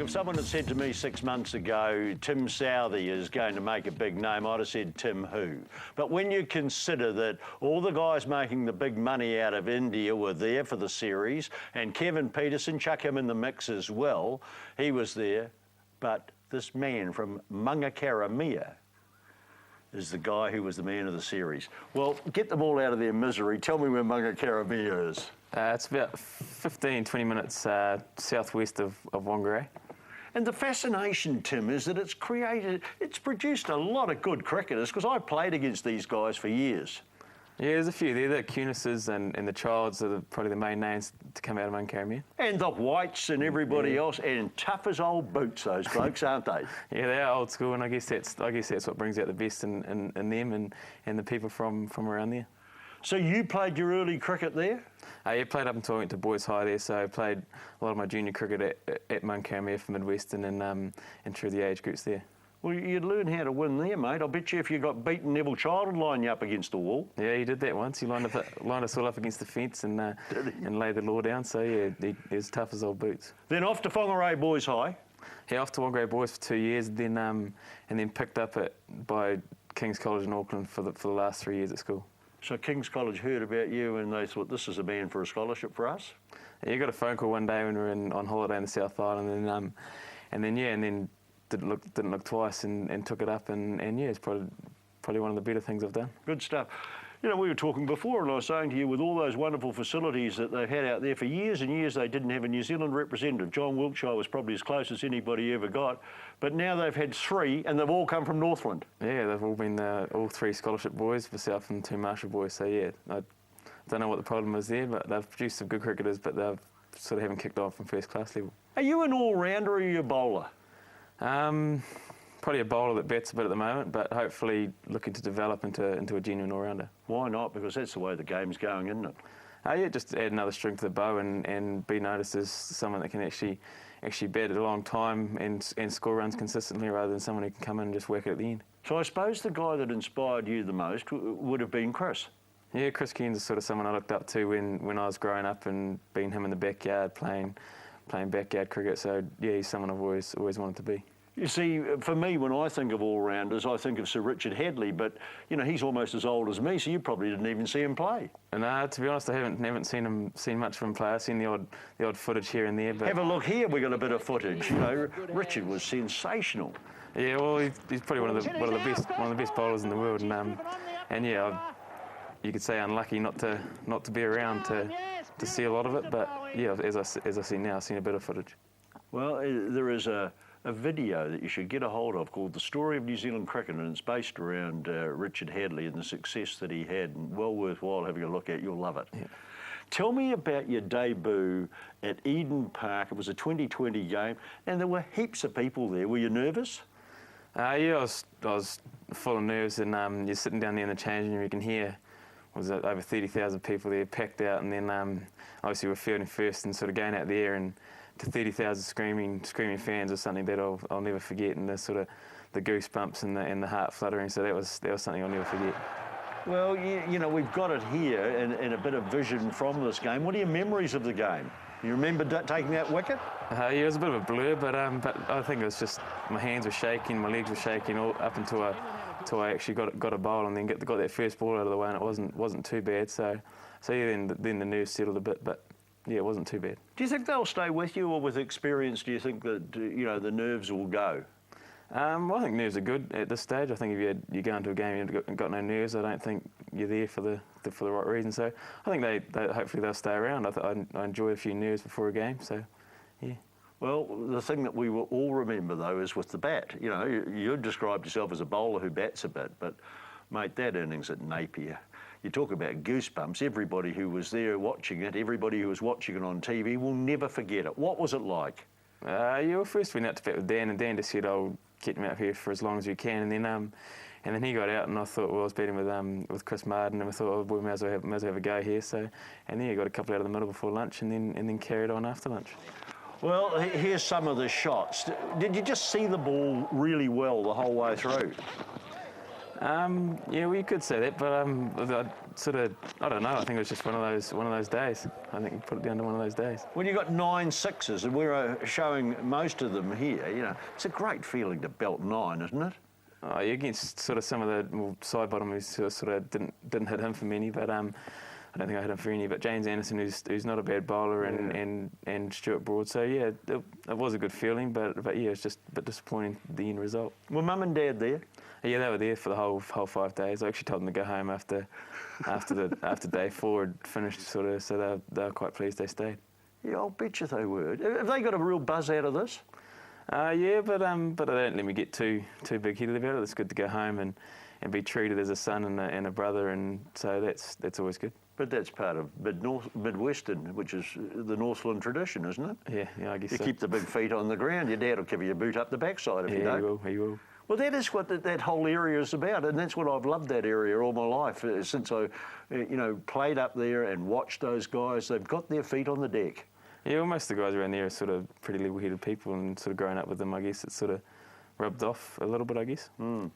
if someone had said to me 6 months ago, Tim Southee is going to make a big name, I'd have said, Tim who? But when you consider that all the guys making the big money out of India were there for the series, and Kevin Peterson, chuck him in the mix as well, he was there. But this man from Mangakaramea is the guy who was the man of the series. Well, get them all out of their misery. Tell me where Mangakaramea is. It's about 15, 20 minutes southwest of Whangarei. And the fascination, Tim, is that it's produced a lot of good cricketers, because I played against these guys for years. Yeah, there's a few there. The Cunises and the Childs are probably the main names to come out of Mangakaramea. And the Whites and everybody else, and tough as old boots, those blokes, aren't they? Yeah, they are old school, and I guess that's what brings out the best in them and the people from around there. So you played your early cricket there? Yeah, played up until I went to boys' high there, so I played a lot of my junior cricket at Mangakaramea for Midwestern and through the age groups there. Well, you'd learn how to win there, mate. I bet you if you got beaten, Neville Child would line you up against the wall. Yeah, he did that once. He lined us all up against the fence and laid the law down. So, yeah, he's tough as old boots. Then off to Whangarei Boys High. Yeah, off to Whangarei Boys for 2 years, then and then picked up by King's College in Auckland for the last 3 years at school. So King's College heard about you and they thought, this is a man for a scholarship for us? Yeah, you got a phone call one day when we were on holiday in the South Island, and then didn't look twice and took it up, and yeah, it's probably one of the better things I've done. Good stuff. You know, we were talking before, and I was saying to you, with all those wonderful facilities that they've had out there for years and years, they didn't have a New Zealand representative. John Wiltshire was probably as close as anybody ever got, but now they've had 3, and they've all come from Northland. Yeah, they've all been all 3 scholarship boys, myself and 2 Marshall boys. So yeah, I don't know what the problem is there, but they've produced some good cricketers, but they've sort of haven't kicked on from first class level. Are you an all-rounder or are you a bowler? Probably a bowler that bats a bit at the moment, but hopefully looking to develop into a genuine all-rounder. Why not? Because that's the way the game's going, isn't it? Yeah, just add another string to the bow and be noticed as someone that can actually bat a long time and score runs consistently, rather than someone who can come in and just work it at the end. So I suppose the guy that inspired you the most would have been Chris. Yeah, Chris Kearns is sort of someone I looked up to when I was growing up, and being him in the backyard playing backyard cricket. So yeah, he's someone I've always wanted to be. You see, for me, when I think of all-rounders, I think of Sir Richard Hadley, but, you know, he's almost as old as me, so you probably didn't even see him play. No, to be honest, I haven't seen much of him play. I've seen the odd footage here and there. But have a look here, we got a bit of footage. You know, Richard was sensational. Yeah, well, he's probably one of the best bowlers in the world, and yeah, you could say unlucky not to be around to see a lot of it, but yeah, as I see now, I've seen a bit of footage. Well, there is a video that you should get a hold of called The Story of New Zealand Cricket, and it's based around Richard Hadley and the success that he had, and well worthwhile having a look at. You'll love it. Yeah. Tell me about your debut at Eden Park. It was a 2020 game, and there were heaps of people there. Were you nervous? Yeah, I was full of nerves, and you're sitting down there in the changing room, you can hear over 30,000 people there packed out, and then obviously we're fielding first and sort of going out there and to 30,000 screaming fans is something that I'll never forget, and the goosebumps and the heart fluttering. So that was something I'll never forget. Well, you know, we've got it here and a bit of vision from this game. What are your memories of the game? You remember taking that wicket? Yeah, it was a bit of a blur, but I think it was just my hands were shaking, my legs were shaking all up until I actually got a bowl and then got that first ball out of the way, and it wasn't too bad. So yeah, then the nerves settled a bit, but yeah, it wasn't too bad. Do you think they'll stay with you, or with experience, do you think that, you know, the nerves will go? Well, I think nerves are good at this stage. I think if you go into a game and you've got no nerves, I don't think you're there for the right reason. So I think they hopefully they'll stay around. I enjoy a few nerves before a game, so yeah. Well, the thing that we will all remember, though, is with the bat. You know, you described yourself as a bowler who bats a bit, but, mate, that innings at Napier, you talk about goosebumps. Everybody who was there watching it, everybody who was watching it on TV will never forget it. What was it like? Yeah, well, first we went out to bat with Dan, and Dan just said, "Oh, keep me up here for as long as you can." And then he got out, and I thought, well, I was batting with Chris Martin, and I thought, oh, boy, may as well have a go here. So, and then he got a couple out of the middle before lunch, and then carried on after lunch. Well, here's some of the shots. Did you just see the ball really well the whole way through? Yeah, well, you could say that, but I don't know. I think it was just one of those days. I think you put it down to one of those days. When you got 9 sixes, and we're showing most of them here, you know, it's a great feeling to belt 9, isn't it? Oh, yeah, against sort of some of the side bottom who sort of didn't hit him for many, but I don't think I hit him for any. But James Anderson, who's not a bad bowler, and Stuart Broad. So yeah, it was a good feeling, but yeah, it's just a bit disappointing the end result. Were Mum and Dad there? Yeah, they were there for the whole 5 days. I actually told them to go home after day 4 had finished, sort of. So they were quite pleased they stayed. Yeah, I'll bet you they were. Have they got a real buzz out of this? Yeah, but they don't let me get too big-headed about it. It's good to go home and be treated as a son and a brother, and so that's always good. But that's part of Midwestern, which is the Northland tradition, isn't it? Yeah, I guess you so. keep the big feet on the ground. Your dad will give you a boot up the backside if you don't. He will. Well, that is what that whole area is about, and that's what I've loved that area all my life since I, played up there and watched those guys. They've got their feet on the deck. Yeah, well, most of the guys around there are sort of pretty level-headed people, and sort of growing up with them, I guess it's sort of rubbed off a little bit, I guess. Mm.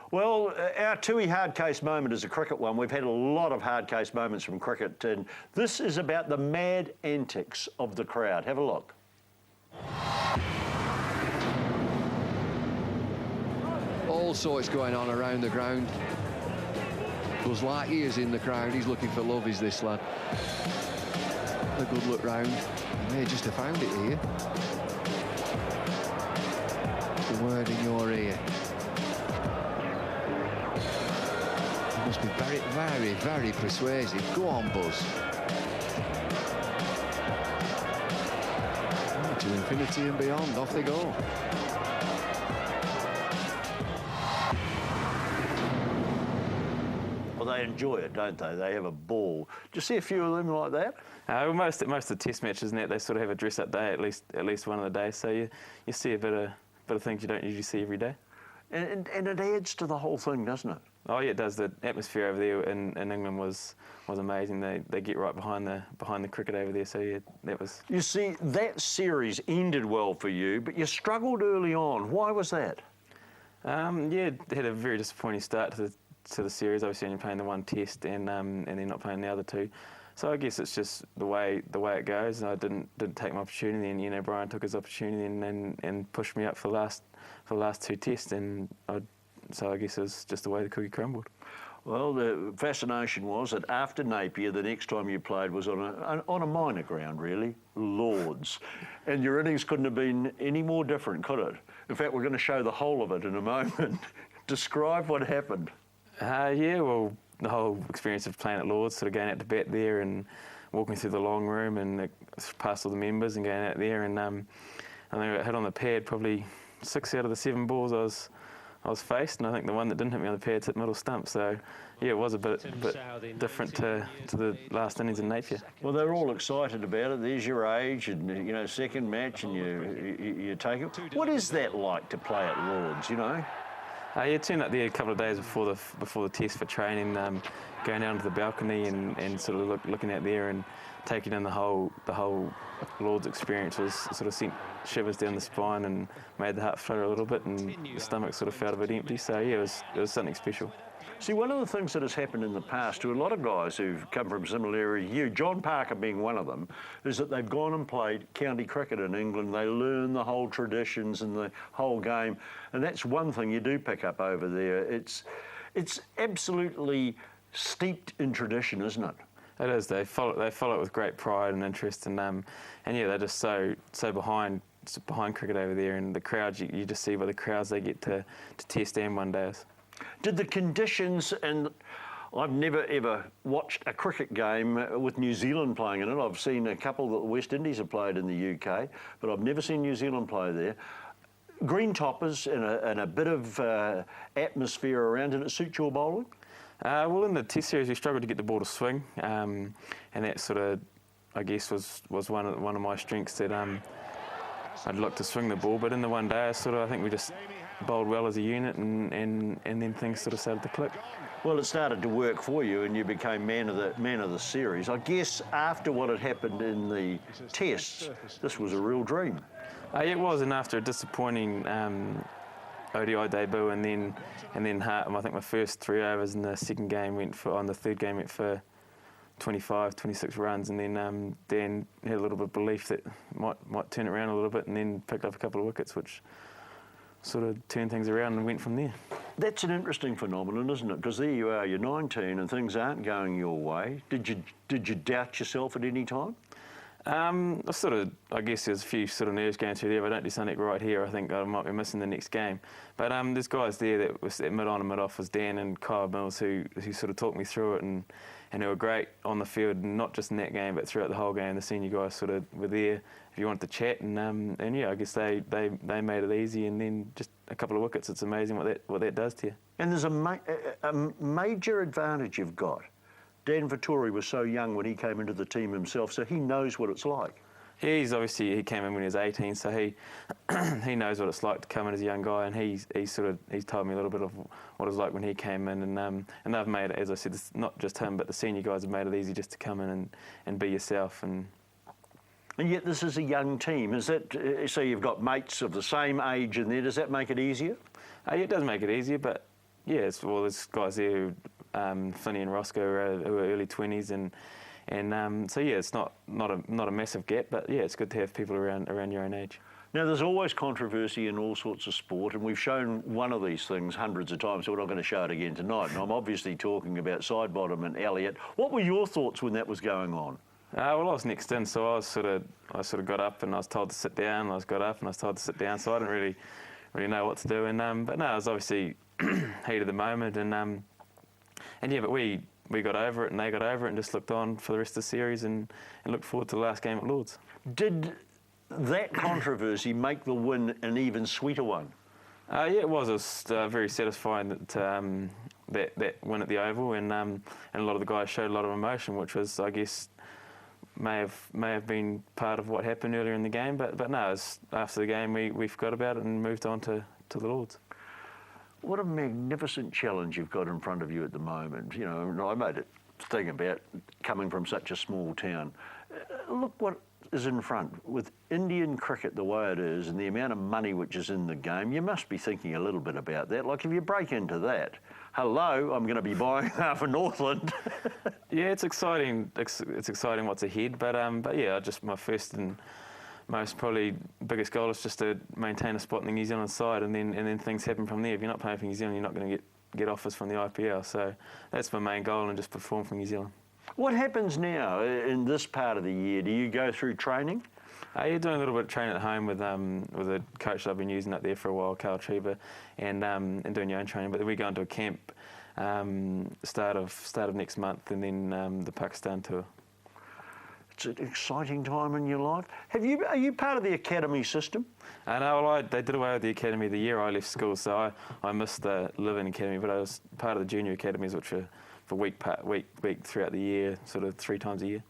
Well, our Tui hard case moment is a cricket one. We've had a lot of hard case moments from cricket, and this is about the mad antics of the crowd. Have a look. All sorts going on around the ground. Buzz Lightyear's in the crowd. He's looking for love, is this lad. A good look round. You may just have found it here. The word in your ear. You must be very, very, very persuasive. Go on, Buzz. To infinity and beyond. Off they go. Well, they enjoy it, don't they? They have a ball. Do you see a few of them like that? Well, most of the test matches and that, they sort of have a dress-up day at least one of the days. So you see a bit of things you don't usually see every day. And it adds to the whole thing, doesn't it? Oh yeah, it does. The atmosphere over there in England was amazing. They get right behind the cricket over there. So yeah, that was. You see, that series ended well for you, but you struggled early on. Why was that? Yeah, had a very disappointing start to the series. Obviously, only playing the one test and then not playing the other 2. So I guess it's just the way it goes. And I didn't take my opportunity, and Brian took his opportunity and pushed me up for the last 2 tests, so I guess it's just the way the cookie crumbled. Well, the fascination was that after Napier, the next time you played was on a minor ground, really, Lords, and your innings couldn't have been any more different, could it? In fact, we're going to show the whole of it in a moment. Describe what happened. Yeah, well, the whole experience of playing at Lords, sort of going out to bat there and walking through the long room and past all the members and going out there, and I think I hit on the pad probably 6 out of the 7 balls I was faced, and I think the one that didn't hit me on the pad's hit middle stump. So yeah, it was a bit different to the last innings in Napier. Well, they're all excited about it. There's your age, and second match, and you take it. What is that like to play at Lords? Yeah, turned up there a couple of days before the test for training, going down to the balcony and sort of looking out there and taking in the whole Lord's experience was sort of sent shivers down the spine and made the heart flutter a little bit, and the stomach sort of felt a bit empty. So yeah, it was something special. See, one of the things that has happened in the past to a lot of guys who've come from similar areas, you, John Parker being one of them, is that they've gone and played county cricket in England. They learn the whole traditions and the whole game, and that's one thing you do pick up over there. It's absolutely steeped in tradition, isn't it? It is. They follow it with great pride and interest, and yeah, they're just so behind cricket over there, and the crowds you just see by the crowds they get to test and one days. Did the conditions, and I've never ever watched a cricket game with New Zealand playing in it. I've seen a couple that the West Indies have played in the UK, but I've never seen New Zealand play there. Green toppers and a bit of atmosphere around, did it suit your bowling? Well, in the Test series, we struggled to get the ball to swing, and that sort of, I guess, was one of my strengths, that I'd look to swing the ball. But in the one day, I think we just bowled well as a unit, and then things sort of started to click. Well, it started to work for you, and you became man of the series. I guess after what had happened in the Tests, this was a real dream. It was, and after a disappointing ODI debut, and then I think my first 3 overs in the second game on the third game went for 25, 26 runs, and then Dan had a little bit of belief that might turn it around a little bit, and then picked up a couple of wickets, which sort of turned things around and went from there. That's an interesting phenomenon, isn't it? Because there you are, you're 19 and things aren't going your way. Did you doubt yourself at any time? I guess there's a few sort of nerves going through there. If I don't do something right here, I think I might be missing the next game. But there's guys there that was at mid-on and mid-off, was Dan and Kyle Mills, who sort of talked me through it, and they were great on the field, not just in that game, but throughout the whole game. The senior guys sort of were there if you wanted to chat, and yeah, I guess they made it easy, and then just a couple of wickets. It's amazing what that does to you. And there's a major advantage you've got. Dan Vettori was so young when he came into the team himself, so he knows what it's like. Yeah, he came in when he was 18, so he knows what it's like to come in as a young guy, and he's told me a little bit of what it was like when he came in, and they've made it, as I said, it's not just him, but the senior guys have made it easy just to come in and be yourself. And yet this is a young team. Is that so? You've got mates of the same age in there. Does that make it easier? Yeah, it does make it easier, but yeah, there's guys there who, Finney and Roscoe, who are early 20s, and so yeah, it's not a massive gap, but yeah, it's good to have people around your own age. Now, there's always controversy in all sorts of sport, and we've shown one of these things hundreds of times, so we're not going to show it again tonight. And I'm obviously talking about Sidebottom and Elliott. What were your thoughts when that was going on? Well, I was next in, so I sort of got up and I was told to sit down. I got up and I was told to sit down, so I didn't really know what to do. And but no, it was obviously heat of the moment, and yeah, but we got over it and they got over it and just looked on for the rest of the series and looked forward to the last game at Lord's. Did that controversy make the win an even sweeter one? Yeah, it was. It was very satisfying that win at the Oval, and a lot of the guys showed a lot of emotion, which was, I guess, may have been part of what happened earlier in the game. But no, it was, after the game we forgot about it and moved on to the Lord's. What a magnificent challenge you've got in front of you at the moment. You know, I made a thing about coming from such a small town. Look what is in front. With Indian cricket the way it is and the amount of money which is in the game, you must be thinking a little bit about that. Like, if you break into that, hello, I'm going to be buying half of Northland. Yeah, it's exciting. It's exciting what's ahead. But yeah, just my first and most probably biggest goal is just to maintain a spot in the New Zealand side, and then things happen from there. If you're not playing for New Zealand, you're not going to get offers from the IPL. So that's my main goal, and just perform for New Zealand. What happens now in this part of the year? Do you go through training? You're doing a little bit of training at home with a coach that I've been using up there for a while, Carl Treva, and doing your own training. But then we go into a camp start of next month, and then the Pakistan tour. It's an exciting time in your life. Are you part of the academy system? No, well, they did away with the academy the year I left school, so I missed the living academy, but I was part of the junior academies, which are for week throughout the year, sort of 3 times a year.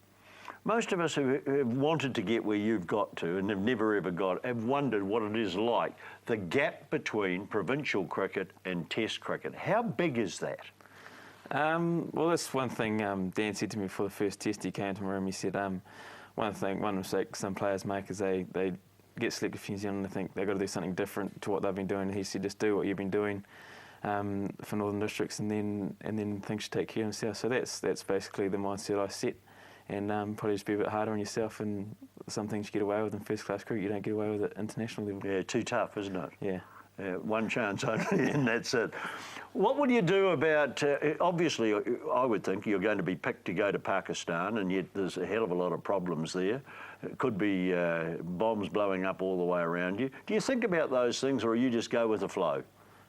Most of us who have wanted to get where you've got to and have never ever got have wondered what it is like, the gap between provincial cricket and test cricket. How big is that? Well, that's one thing Dan said to me before the first test. He came to my room, he said, one mistake some players make is they get selected for New Zealand and they think they've got to do something different to what they've been doing. And he said, just do what you've been doing for Northern Districts, and then things should take care of themselves. So that's basically the mindset I set, and probably just be a bit harder on yourself, and some things you get away with in first class cricket, you don't get away with at international level. Yeah, too tough, isn't it? Yeah. One chance only, and that's it. What would you do about, obviously, I would think you're going to be picked to go to Pakistan, and yet there's a hell of a lot of problems there. It could be bombs blowing up all the way around you. Do you think about those things, or you just go with the flow?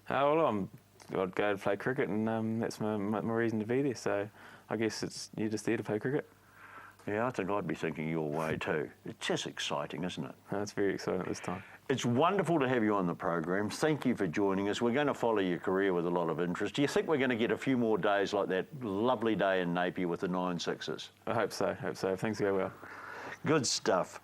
Well, I'd go to play cricket, and that's my reason to be there. So I guess you're just there to play cricket. Yeah, I think I'd be thinking your way too. It's just exciting, isn't it? It's very exciting at this time. It's wonderful to have you on the program. Thank you for joining us. We're going to follow your career with a lot of interest. Do you think we're going to get a few more days like that lovely day in Napier with the 9 6s? I hope so. Things go well. Good stuff.